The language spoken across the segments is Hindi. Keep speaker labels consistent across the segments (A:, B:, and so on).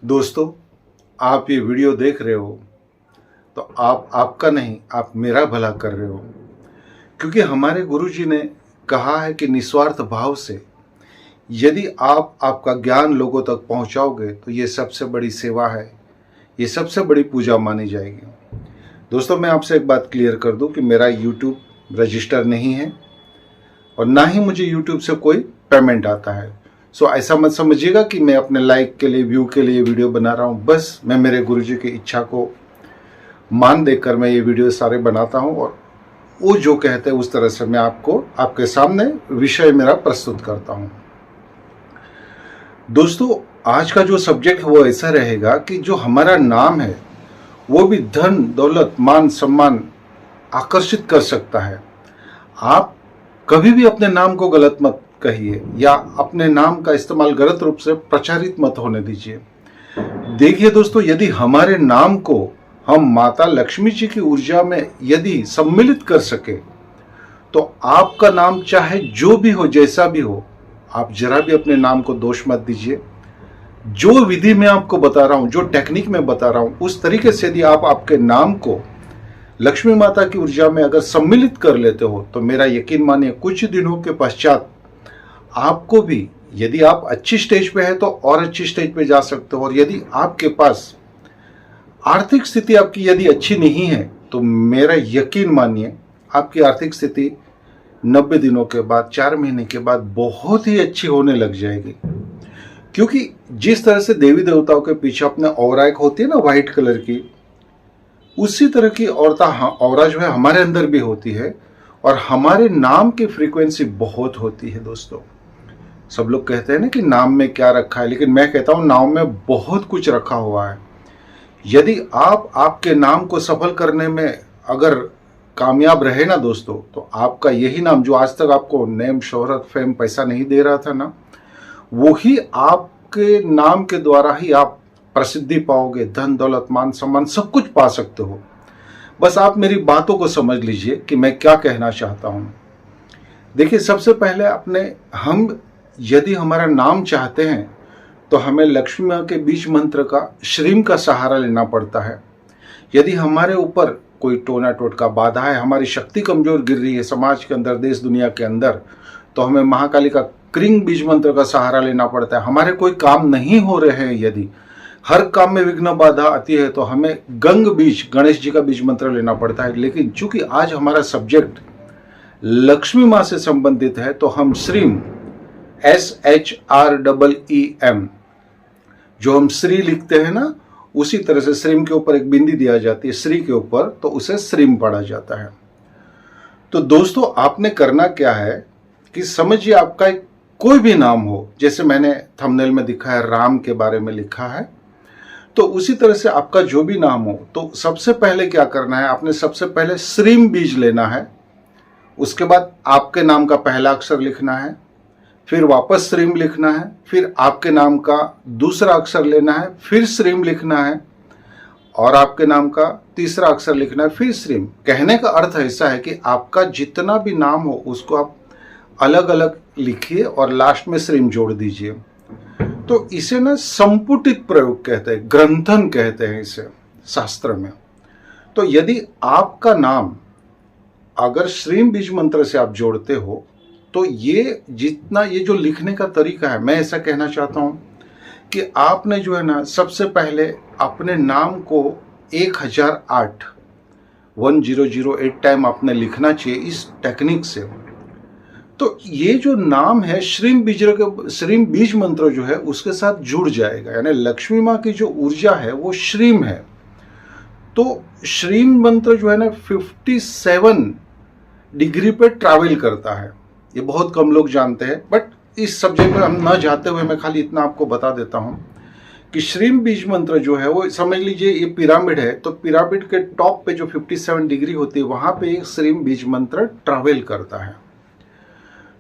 A: दोस्तों, आप ये वीडियो देख रहे हो तो आप आपका नहीं, आप मेरा भला कर रहे हो, क्योंकि हमारे गुरुजी ने कहा है कि निस्वार्थ भाव से यदि आप आपका ज्ञान लोगों तक पहुंचाओगे तो ये सबसे बड़ी सेवा है, ये सबसे बड़ी पूजा मानी जाएगी। दोस्तों, मैं आपसे एक बात क्लियर कर दूं कि मेरा YouTube रजिस्टर नहीं है और ना ही मुझे YouTube से कोई पेमेंट आता है। सो ऐसा मत समझिएगा कि मैं अपने लाइक के लिए, व्यू के लिए वीडियो बना रहा हूँ। बस मैं मेरे गुरुजी की इच्छा को मान देकर मैं ये वीडियो सारे बनाता हूँ और वो जो कहते हैं उस तरह से मैं आपको आपके सामने विषय मेरा प्रस्तुत करता हूँ। दोस्तों, आज का जो सब्जेक्ट है वो ऐसा रहेगा कि जो हमारा नाम है वो भी धन, दौलत, मान, सम्मान आकर्षित कर सकता है। आप कभी भी अपने नाम को गलत मत कहिए या अपने नाम का इस्तेमाल गलत रूप से प्रचारित मत होने दीजिए। देखिए दोस्तों, यदि हमारे नाम को हम माता लक्ष्मी जी की ऊर्जा में यदि सम्मिलित कर सके तो आपका नाम चाहे जो भी हो, जैसा भी हो, आप जरा भी अपने नाम को दोष मत दीजिए। जो विधि मैं आपको बता रहा हूं, जो टेक्निक मैं बता रहा हूं, उस तरीके से यदि आप आपके नाम को लक्ष्मी माता की ऊर्जा में अगर सम्मिलित कर लेते हो तो मेरा यकीन मानिए कुछ दिनों के पश्चात आपको भी, यदि आप अच्छी स्टेज पे है तो और अच्छी स्टेज पे जा सकते हो, और यदि आपके पास आर्थिक स्थिति आपकी यदि अच्छी नहीं है तो मेरा यकीन मानिए आपकी आर्थिक स्थिति 90 दिनों के बाद, 4 महीने के बाद बहुत ही अच्छी होने लग जाएगी। क्योंकि जिस तरह से देवी देवताओं के पीछे अपने औरा एक होती है ना, व्हाइट कलर की, उसी तरह की औरा जो है हमारे अंदर भी होती है और हमारे नाम की फ्रीक्वेंसी बहुत होती है। दोस्तों, सब लोग कहते हैं ना कि नाम में क्या रखा है, लेकिन मैं कहता हूं नाम में बहुत कुछ रखा हुआ है। यदि आप आपके नाम को सफल करने में अगर कामयाब रहे ना दोस्तों, तो आपका यही नाम जो आज तक आपको नेम, शोहरत, फेम, पैसा नहीं दे रहा था ना, वो ही आपके नाम के द्वारा ही आप प्रसिद्धि पाओगे, धन, दौलत, मान, सम्मान सब कुछ पा सकते हो। बस आप मेरी बातों को समझ लीजिए कि मैं क्या कहना चाहता हूं। देखिए, सबसे पहले हम यदि हमारा नाम चाहते हैं तो हमें लक्ष्मी माँ के बीज मंत्र का, श्रीम का सहारा लेना पड़ता है। यदि हमारे ऊपर कोई टोना टोटका बाधा है, हमारी शक्ति कमजोर गिर रही है समाज के अंदर, देश दुनिया के अंदर, तो हमें महाकाली का क्रिंग बीज मंत्र का सहारा लेना पड़ता है। हमारे कोई काम नहीं हो रहे हैं, यदि हर काम में विघ्न बाधा आती है तो हमें गंग बीज, गणेश जी का बीज मंत्र लेना पड़ता है। लेकिन चूंकि आज हमारा सब्जेक्ट लक्ष्मी माँ से संबंधित है तो हम श्रीम, SHREEM, जो हम श्री लिखते हैं ना, उसी तरह से श्रीम के ऊपर एक बिंदी दिया जाती है, श्री के ऊपर, तो उसे श्रीम पढ़ा जाता है। तो दोस्तों, आपने करना क्या है कि समझिए आपका कोई भी नाम हो, जैसे मैंने थंबनेल में दिखा है राम के बारे में लिखा है, तो उसी तरह से आपका जो भी नाम हो, तो सबसे पहले क्या करना है, आपने सबसे पहले श्रीम बीज लेना है। उसके बाद आपके नाम का पहला अक्षर लिखना है, फिर वापस श्रीम लिखना है, फिर आपके नाम का दूसरा अक्षर लेना है, फिर श्रीम लिखना है, और आपके नाम का तीसरा अक्षर लिखना है, फिर श्रीम। कहने का अर्थ ऐसा है कि आपका जितना भी नाम हो उसको आप अलग अलग लिखिए और लास्ट में श्रीम जोड़ दीजिए। तो इसे ना संपुटित प्रयोग कहते हैं, ग्रंथन कहते हैं इसे शास्त्र में। तो यदि आपका नाम अगर श्रीम बीज मंत्र से आप जोड़ते हो तो ये जितना, ये जो लिखने का तरीका है, मैं ऐसा कहना चाहता हूं कि आपने जो है ना, सबसे पहले अपने नाम को 1008 टाइम आपने लिखना चाहिए इस टेक्निक से। तो ये जो नाम है श्रीम बीज मंत्र जो है उसके साथ जुड़ जाएगा, यानी लक्ष्मी माँ की जो ऊर्जा है वो श्रीम है। तो श्रीम मंत्र जो है ना 57 डिग्री पे ट्रैवल करता है। ये बहुत कम लोग जानते हैं, बट इस सब्जेक्ट में हम न जाते हुए मैं खाली इतना आपको बता देता हूं कि श्रीम बीज मंत्र जो है वो समझ लीजिए ये पिरामिड है, तो पिरामिड के टॉप पे जो 57 डिग्री होती है वहां पे एक श्रीम बीज मंत्र ट्रैवल करता है।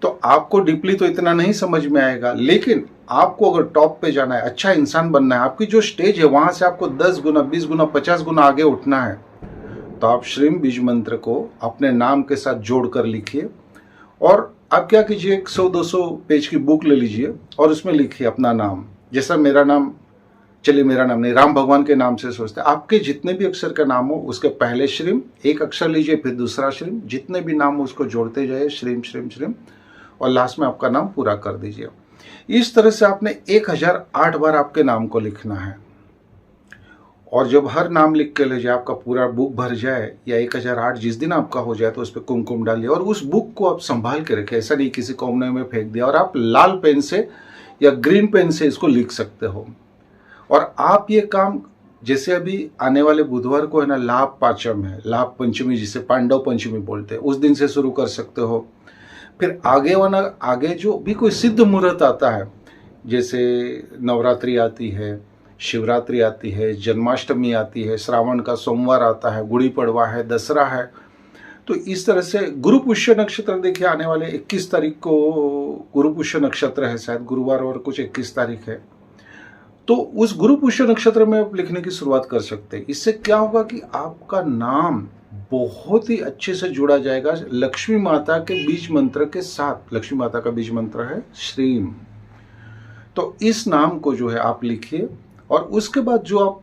A: तो आपको डीपली तो इतना नहीं समझ में आएगा, लेकिन आपको अगर टॉप पे जाना है, अच्छा इंसान बनना है, आपकी जो स्टेज है वहां से आपको 10 गुना, 20 गुना, 50 गुना आगे उठना है, तो आप श्रीम बीज मंत्र को अपने नाम के साथ जोड़कर लिखिए। और आप क्या कीजिए, 100-200 पेज की बुक ले लीजिए और उसमें लिखिए अपना नाम। जैसा मेरा नाम चलिए मेरा नाम नहीं, राम भगवान के नाम से सोचते हैं। आपके जितने भी अक्षर का नाम हो उसके पहले श्रीम, एक अक्षर लीजिए, फिर दूसरा श्रीम, जितने भी नाम हो उसको जोड़ते जाइए, श्रीम श्रीम श्रीम, और लास्ट में आपका नाम पूरा कर दीजिए। इस तरह से आपने 1008 बार आपके नाम को लिखना है। और जब हर नाम लिख के ले जाए, आपका पूरा बुक भर जाए या 1008 जिस दिन आपका हो जाए तो उस पर कुमकुम डालिए और उस बुक को आप संभाल के रखें। ऐसा नहीं किसी कोने में फेंक दिया। और आप लाल पेन से या ग्रीन पेन से इसको लिख सकते हो। और आप ये काम जैसे अभी आने वाले बुधवार को है ना, लाभ पांचम है, लाभ पंचमी जिसे पांडव पंचमी बोलते हैं, उस दिन से शुरू कर सकते हो। फिर आगे जो भी कोई सिद्ध मुहूर्त आता है, जैसे नवरात्रि आती है, शिवरात्रि आती है, जन्माष्टमी आती है, श्रावण का सोमवार आता है, गुड़ी पड़वा है, दसरा है, तो इस तरह से गुरु पुष्य नक्षत्र देखिए आने वाले 21 तारीख को गुरु पुष्य नक्षत्र है, शायद गुरुवार और कुछ 21 तारीख है। तो उस गुरु पुष्य नक्षत्र में आप लिखने की शुरुआत कर सकते हैं। इससे क्या होगा कि आपका नाम बहुत ही अच्छे से जुड़ा जाएगा लक्ष्मी माता के बीज मंत्र के साथ। लक्ष्मी माता का बीज मंत्र है श्रीम। तो इस नाम को जो है आप लिखिए और उसके बाद जो आप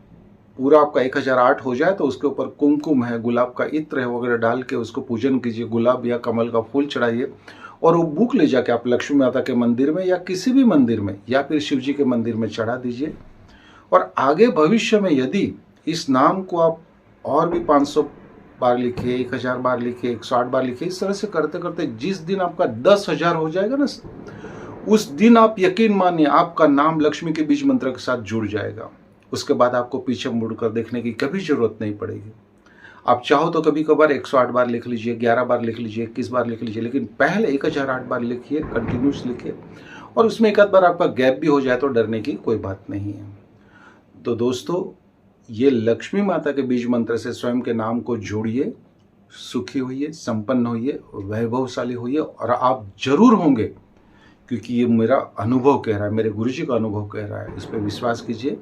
A: पूरा आपका 1008 हो जाए तो उसके ऊपर कुमकुम है, गुलाब का इत्र है वगैरह डाल के उसको पूजन कीजिए, गुलाब या कमल का फूल चढ़ाइए और वो बुक ले जाके आप लक्ष्मी माता के मंदिर में या किसी भी मंदिर में या फिर शिव जी के मंदिर में चढ़ा दीजिए। और आगे भविष्य में यदि इस नाम को आप और भी 500 बार लिखिए, 1000 बार लिखिए, 108 बार लिखिए, इस तरह से करते करते जिस दिन आपका 10,000 हो जाएगा ना, उस दिन आप यकीन मानिए आपका नाम लक्ष्मी के बीज मंत्र के साथ जुड़ जाएगा। उसके बाद आपको पीछे मुड़कर देखने की कभी जरूरत नहीं पड़ेगी। आप चाहो तो कभी कभार 108 बार लिख लीजिए, 11 बार लिख लीजिए, 21 बार लिख लीजिए, लेकिन पहले 1008 बार लिखिए, कंटिन्यूस लिखिए। और उसमें एक आध बार आपका गैप भी हो जाए तो डरने की कोई बात नहीं है। तो दोस्तों, ये लक्ष्मी माता के बीज मंत्र से स्वयं के नाम को जोड़िए, सुखी होइए, संपन्न होइए, वैभवशाली होइए और आप जरूर होंगे, क्योंकि ये मेरा अनुभव कह रहा है, मेरे गुरुजी का अनुभव कह रहा है। इस पर विश्वास कीजिए,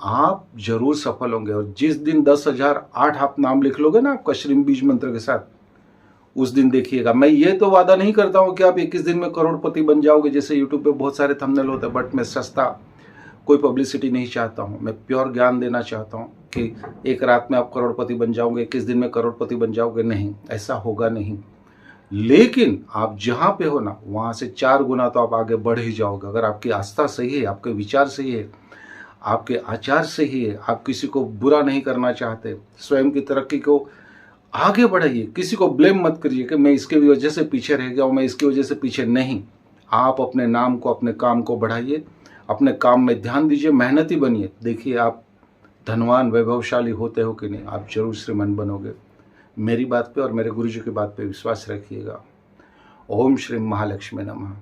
A: आप जरूर सफल होंगे। और जिस दिन 10,008 आप नाम लिख लोगे ना आपका श्रीम बीज मंत्र के साथ, उस दिन देखिएगा, मैं ये तो वादा नहीं करता हूं कि आप 21 दिन में करोड़पति बन जाओगे, जैसे यूट्यूब पे बहुत सारे थंबनेल होते हैं, बट मैं सस्ता कोई पब्लिसिटी नहीं चाहता हूं। मैं प्योर ज्ञान देना चाहता हूं कि एक रात में आप करोड़पति बन जाओगे, 21 दिन में करोड़पति बन जाओगे, नहीं, ऐसा होगा नहीं। लेकिन आप जहां पे हो ना, वहां से 4 गुना तो आप आगे बढ़ ही जाओगे। अगर आपकी आस्था सही है, आपके विचार सही है, आपके आचार सही है, आप किसी को बुरा नहीं करना चाहते, स्वयं की तरक्की को आगे बढ़ाइए। किसी को ब्लेम मत करिए कि मैं इसके वजह से पीछे रह गया हूं, मैं इसकी वजह से पीछे नहीं। आप अपने नाम को, अपने काम को बढ़ाइए, अपने काम में ध्यान दीजिए, मेहनती बनिए। देखिए आप धनवान वैभवशाली होते हो कि नहीं, आप जरूर श्रीमंत बनोगे। मेरी बात पे और मेरे गुरुजी की बात पे विश्वास रखिएगा। ओम श्री महालक्ष्मी नमः।